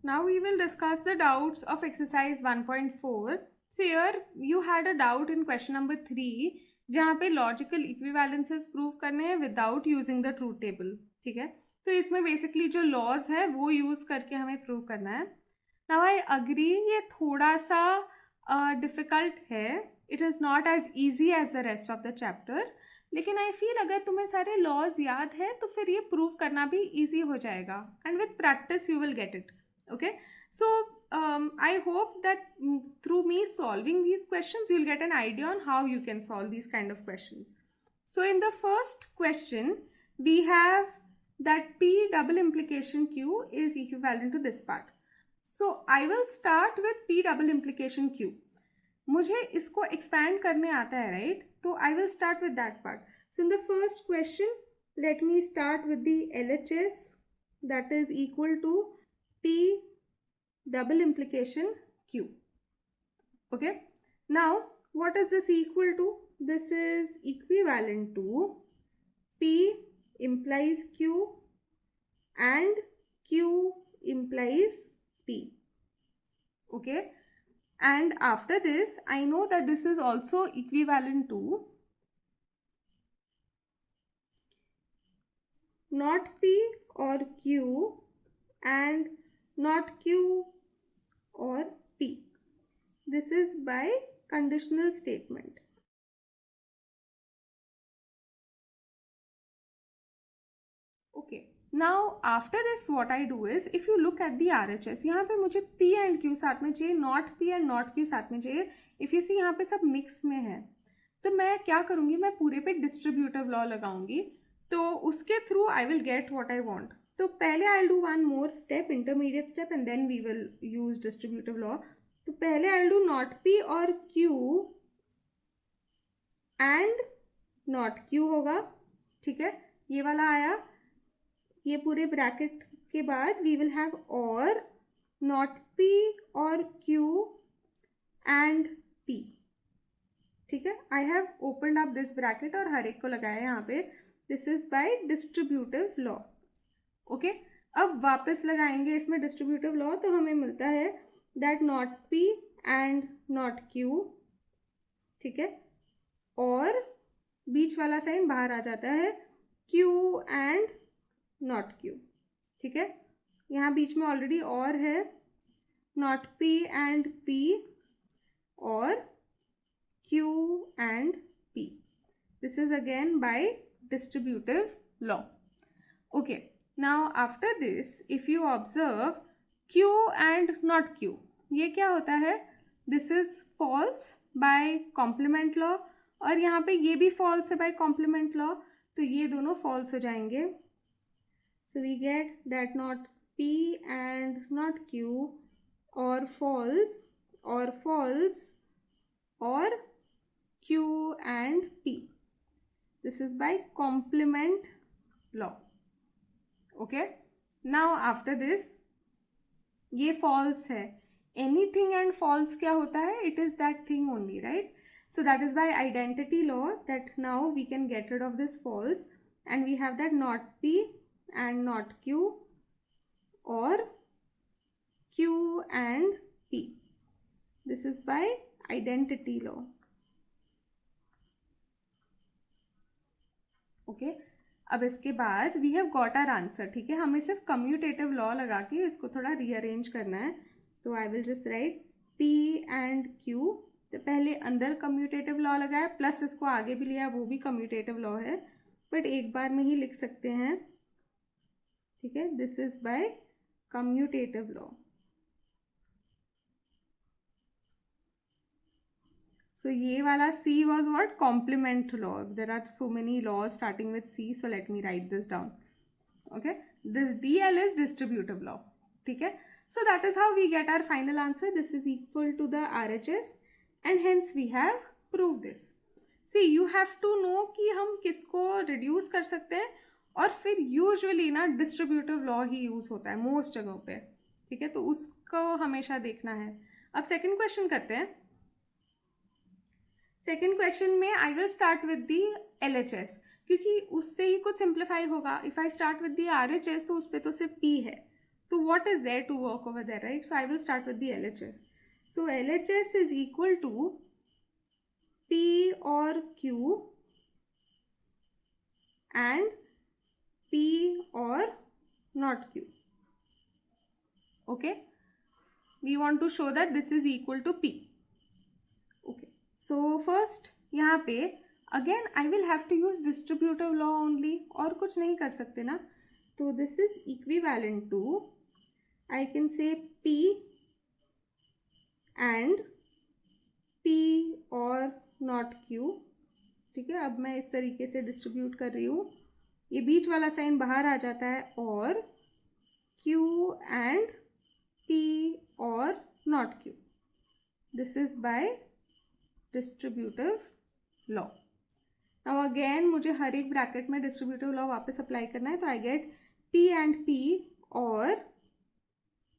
Now we will discuss the doubts of exercise 1.4. So here you had a doubt in question number 3 जहाँ पे logical इक्विवेलेंसेस prove करने हैं without using the truth table. ठीक है, तो इसमें बेसिकली जो लॉज है वो यूज करके हमें प्रूव करना है. नाउ आई अग्री ये थोड़ा सा डिफिकल्ट है. It is not as easy as the rest of the chapter, लेकिन आई फील अगर तुम्हें सारे लॉज याद है तो फिर ये प्रूव करना भी ईजी हो जाएगा. And with practice you will get it. Okay, so I hope that through me solving these questions you'll get an idea on how you can solve these kind of questions. So in the first question we have that P double implication Q is equivalent to this part. So I will start with P double implication Q. मुझे इसको expand करने आता है, right? तो I will start with that part. So in the first question let me start with the LHS that is equal to P double implication Q. Okay, now what is this equal to? This is equivalent to P implies Q and Q implies P. Okay, and after this I know that this is also equivalent to not P or Q and not Q or P. This is by conditional statement. Okay, now after this what I do is, if you look at the RHS, यहाँ पे मुझे P and Q साथ में चाहिए, not P and not Q साथ में चाहिए. If you see यहाँ पे सब मिक्स में है, तो मैं क्या करूँगी, मैं पूरे पे डिस्ट्रीब्यूटिव लॉ लगाऊंगी, तो उसके through I will get what I want. तो पहले I will do one more step, intermediate step, and then we will use distributive law. तो पहले I will do not P और क्यू एंड नॉट क्यू होगा. ठीक है, ये वाला आया, ये पूरे ब्रैकेट के बाद वी विल हैव और नॉट पी और क्यू एंड पी. ठीक है, I have opened up this bracket और हर एक को लगाया यहाँ पे. This is by distributive law. Okay, अब वापस लगाएंगे इसमें डिस्ट्रीब्यूटिव लॉ, तो हमें मिलता है that not P and not Q. ठीक है, और बीच वाला साइन बाहर आ जाता है, क्यू एंड नॉट क्यू. ठीक है, यहाँ बीच में ऑलरेडी और है, नॉट पी एंड पी और Q and P. This is again bye distributive law. Okay, now after this if you observe Q and not Q, ये क्या होता है, this is false by complement law, और यहाँ पे ये भी false है by complement law, तो ये दोनों false हो जाएंगे. So we get that not P and not Q or false or Q and P. This is by complement law. Okay, now after this ये false है, anything and false क्या होता है, it is that thing only, right? So that is by identity law that now we can get rid of this false and we have that not P and not Q or Q and P. This is by identity law. Okay, अब इसके बाद we have got our answer. ठीक है, हमें सिर्फ commutative law लगा के इसको थोड़ा रीअरेंज करना है. तो I will just right P and Q. तो पहले अंदर कम्यूटेटिव लॉ लगाया, प्लस इसको आगे भी लिया, वो भी कम्यूटेटिव लॉ है, बट एक बार में ही लिख सकते हैं. ठीक है, this is bye commutative law. So ये वाला C was what? Complement law. There are so many laws starting with C, so let me write this down. Okay, this DL is distributive law. ठीक है, so that is how we get our final answer. This is equal to the RHS and hence we have proved this. See, you have to know कि हम किसको reduce कर सकते हैं, और फिर usually ना distributive law ही use होता है most जगहों पे. ठीक है, तो उसको हमेशा देखना है. अब second question करते हैं. सेकेंड क्वेश्चन में I will start with the LHS, क्योंकि उससे ही कुछ सिंप्लीफाई होगा. If I start with the RHS तो उस पर तो सिर्फ P है, So what is there to work over there, right? So I will start with the LHS. So LHS is equal to P or Q and P or not Q. Okay, we want to show that this is equal to P. Okay, so first यहाँ पे again I will have to use distributive law only, और कुछ नहीं कर सकते ना. तो this is equivalent to, I can say P and P or not Q. ठीक है, अब मैं इस तरीके से डिस्ट्रीब्यूट कर रही हूँ, ये बीच वाला साइन बाहर आ जाता है, और Q and P or not Q. This is by distributive law. Now again मुझे हर एक ब्रैकेट में डिस्ट्रीब्यूटिव लॉ वापस अप्लाई करना है, तो I get P and P और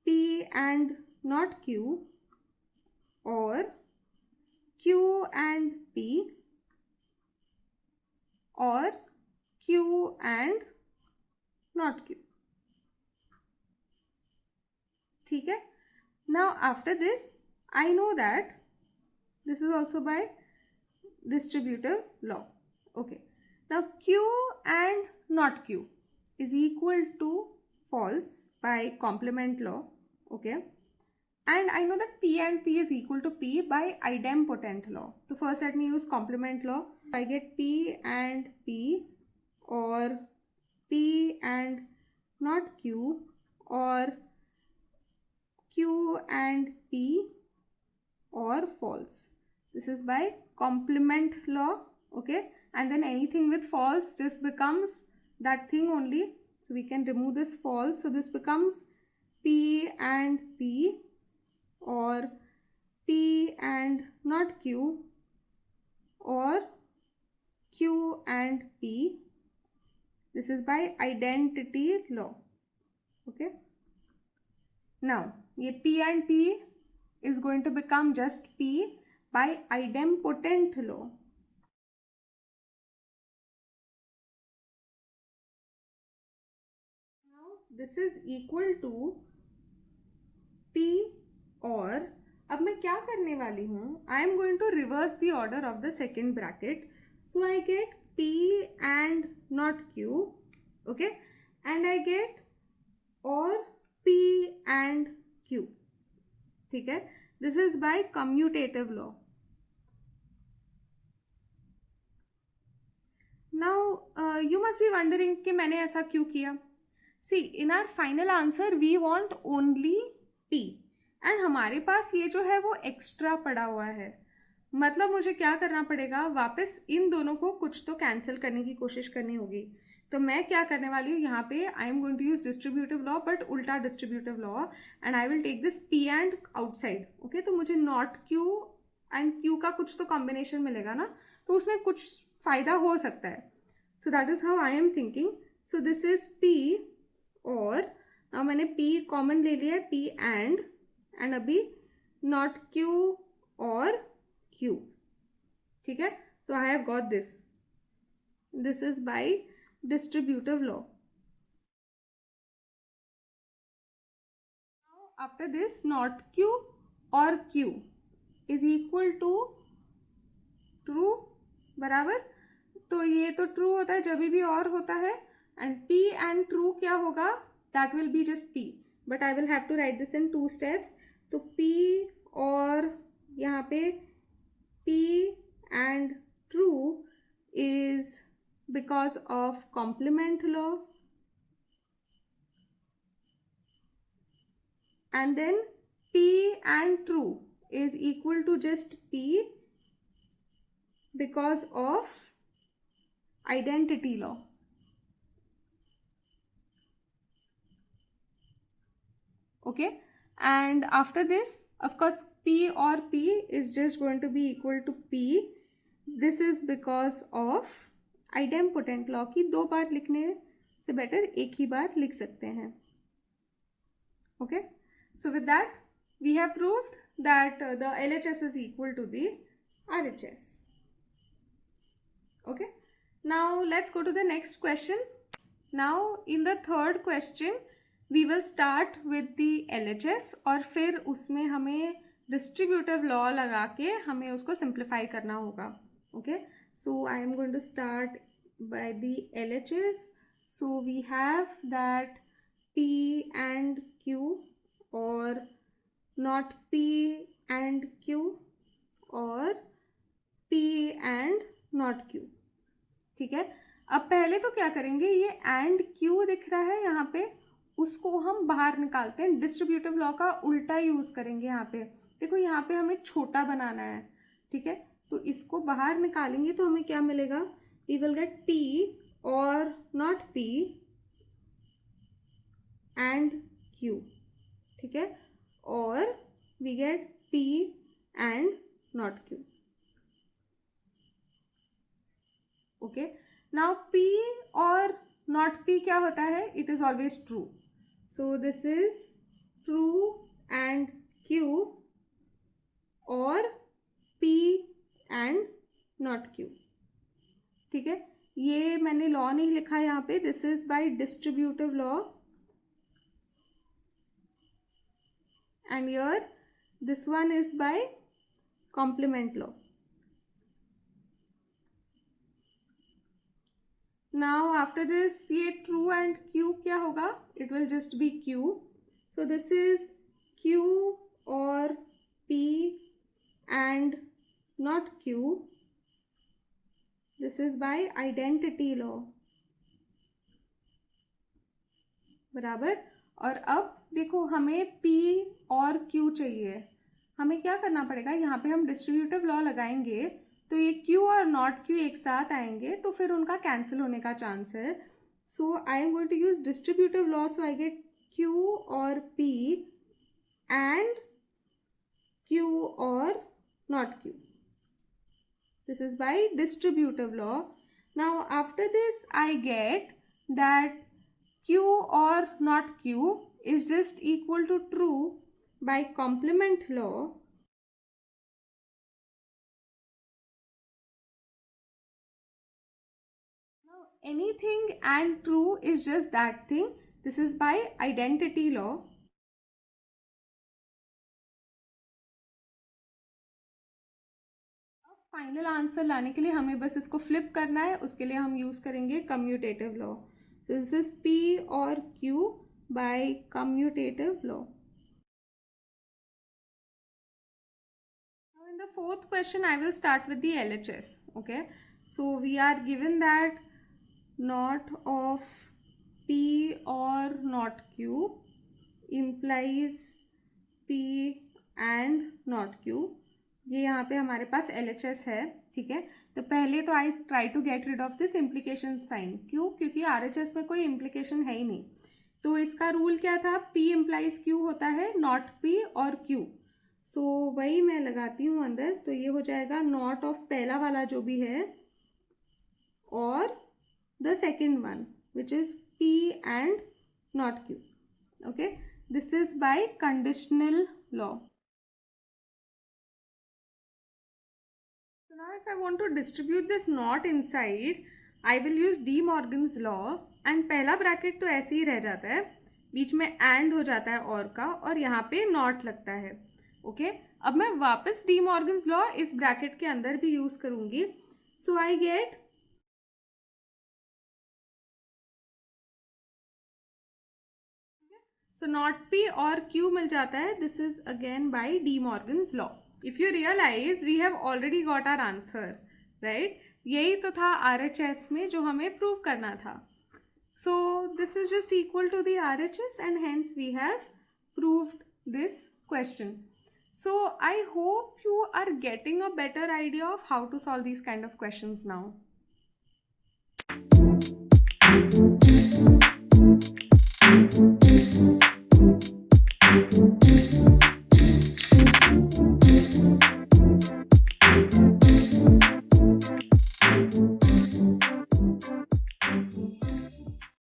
P and not Q or Q and P or Q and not Q. ठीक है. Now after this I know that this is also by distributive law. Okay, now Q and not Q is equal to false by complement law. Okay, and I know that P and P is equal to P by idempotent law. So first let me use complement law. I get P and P or P and not Q or Q and P or false. This is by complement law. Okay, and then anything with false just becomes that thing only, so we can remove this false. So this becomes P and P or P and not Q or Q and P. This is by identity law. Okay, now ये P and P is going to become just P by idempotent law. Now this is equal to P और अब मैं क्या करने वाली हूँ, I am going to reverse the order of the second bracket. So I get P and not Q. Okay, and I get or P and Q. ठीक है, this is by commutative law. Now you must be wondering कि मैंने ऐसा क्यों किया. See, in our final answer we want only P and हमारे पास ये जो है वो एक्स्ट्रा पड़ा हुआ है. मतलब मुझे क्या करना पड़ेगा, वापस इन दोनों को कुछ तो कैंसिल करने की कोशिश करनी होगी. तो मैं क्या करने वाली हूँ यहाँ पे, I am going to use distributive law but उल्टा distributive law, and I will take this P and outside. Okay, तो मुझे नॉट Q एंड Q का कुछ तो कॉम्बिनेशन मिलेगा ना, तो उसमें कुछ फ़ायदा हो सकता है. So that is how I am thinking. So this is P और अब मैंने P कॉमन ले लिया है, P एंड अभी नॉट Q और Q. ठीक है, so I have got this is by distributive law. Now after this, not Q or Q is equal to true. बराबर, तो ये तो true होता है जब भी और होता है, and P and true क्या होगा, that will be just P, but I will have to write this in 2 steps. तो P और यहाँ पे P and true is because of complement law, and then P and true is equal to just P because of identity law. Okay, and after this of course P or P is just going to be equal to P. This is because of idempotent law की 2 बार लिखने से better एक ही बार लिख सकते हैं. Okay, so with that we have proved that the LHS is equal to the RHS. Okay, now let's go to the next question. Now in the third question we will start with the LHS और फिर उसमें हमें distributive law लगा के हमें उसको simplify करना होगा. Okay, so I am going to start by the LHS. So we have that P and Q or not P and Q or P and not Q. ठीक है, अब पहले तो क्या करेंगे, ये एंड क्यू दिख रहा है यहाँ पे, उसको हम बाहर निकालते हैं. डिस्ट्रीब्यूटिव लॉ का उल्टा यूज़ करेंगे यहाँ पे. देखो यहाँ पे हमें छोटा बनाना है. ठीक है, तो इसको बाहर निकालेंगे तो हमें क्या मिलेगा, वी विल गेट P और नॉट P एंड Q. ठीक है, और we get P and not Q. Okay, now P और नॉट P क्या होता है, it is always true. So this is true and Q और P एंड नॉट Q. ठीक है, ये मैंने लॉ नहीं लिखा यहाँ पे, this is by distributive law and here this one is by complement law. Now after this ये true and Q क्या होगा, it will just be Q. So this is Q or P and not Q. This is by identity law. बराबर. और अब देखो हमें P और Q चाहिए. हमें क्या करना पड़ेगा, यहाँ पे हम डिस्ट्रीब्यूटिव लॉ लगाएंगे तो ये Q और नॉट Q एक साथ आएंगे तो फिर उनका कैंसिल होने का चांस है. So I am going to use distributive law. So I get Q और P एंड Q और not Q. This is by distributive law. Now after this I get that Q or not Q is just equal to true by complement law. Now anything and true is just that thing. This is by identity law. अब final answer लाने के लिए हमें बस इसको flip करना है. उसके लिए हम यूज करेंगे commutative law. So this is P or Q by commutative law. Now in the fourth question I will start with the LHS. Okay, so we are given that not of P or not Q implies P and not Q. ये यहाँ पे हमारे पास LHS है. ठीक है, तो पहले तो I try to get rid of this implication sign. क्यों, क्योंकि RHS में कोई इम्प्लीकेशन है ही नहीं. तो इसका रूल क्या था, P इम्प्लाइज Q होता है, नॉट P और Q. सो वही मैं लगाती हूँ अंदर. तो ये हो जाएगा नॉट ऑफ पहला वाला जो भी है और the second one which is P and not Q. Okay, this is bye conditional law. Now if I want to distribute this not inside, I will use De Morgan's law and पहला bracket तो ऐसे ही रह जाता है, बीच में and हो जाता है और का, और यहाँ पे नॉट लगता है. ओके, अब मैं वापस De Morgan's law इस ब्रैकेट के अंदर भी यूज करूंगी. So I get so not P और Q मिल जाता है. This is again by De Morgan's law. If you realize we have already got our answer, right? यही तो था RHS में जो हमें प्रूव करना था. So this is just equal to the RHS and hence we have proved this question. So I hope you are getting a better idea of how to solve these kind of questions now.